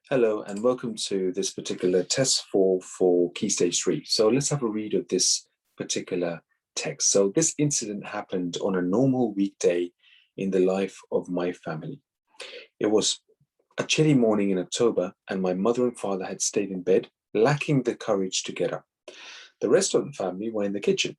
Hello and welcome to this particular test for Key Stage 3. So let's have a read of this particular text. So this incident happened on a normal weekday in the life of my family. It was a chilly morning in October and my mother and father had stayed in bed, lacking the courage to get up. The rest of the family were in the kitchen.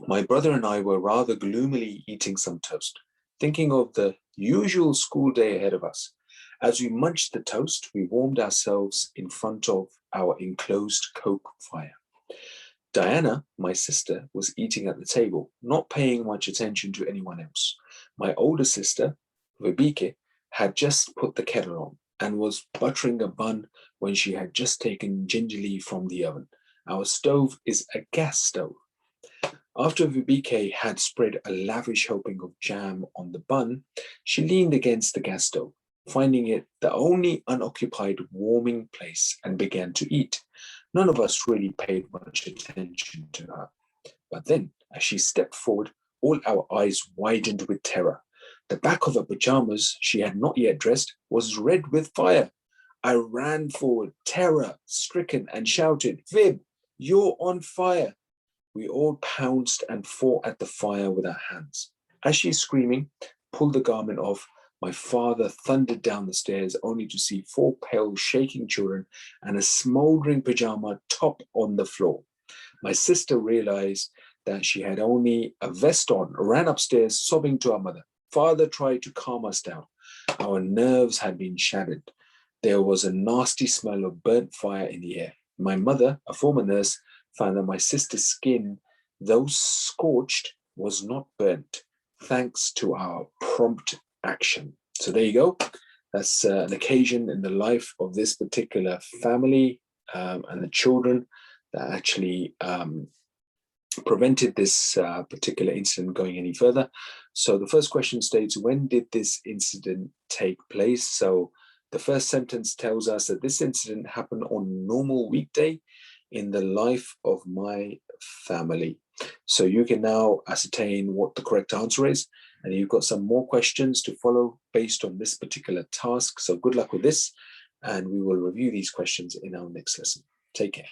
My brother and I were rather gloomily eating some toast, thinking of the usual school day ahead of us. As we munched the toast, we warmed ourselves in front of our enclosed coke fire. Diana, my sister, was eating at the table, not paying much attention to anyone else. My older sister, Vibeke, had just put the kettle on and was buttering a bun when she had just taken gingerly from the oven. Our stove is a gas stove. After Vibeke had spread a lavish helping of jam on the bun, she leaned against the gas stove, finding it the only unoccupied warming place, and began to eat. None of us really paid much attention to her. But then, as she stepped forward, all our eyes widened with terror. The back of her pajamas, she had not yet dressed, was red with fire. I ran forward, terror-stricken, and shouted, "Vib, you're on fire!" We all pounced and fought at the fire with our hands. As she's screaming, pulled the garment off, my father thundered down the stairs only to see four pale, shaking children and a smoldering pajama top on the floor. My sister realized that she had only a vest on, ran upstairs, sobbing to our mother. Father tried to calm us down. Our nerves had been shattered. There was a nasty smell of burnt fire in the air. My mother, a former nurse, found that my sister's skin, though scorched, was not burnt, thanks to our prompt action. So there you go. That's an occasion in the life of this particular family and the children that actually prevented this particular incident going any further. So the first question states, when did this incident take place? So the first sentence tells us that this incident happened on a normal weekday in the life of my family. So you can now ascertain what the correct answer is, and you've got some more questions to follow based on this particular task. So good luck with this, and we will review these questions in our next lesson. Take care.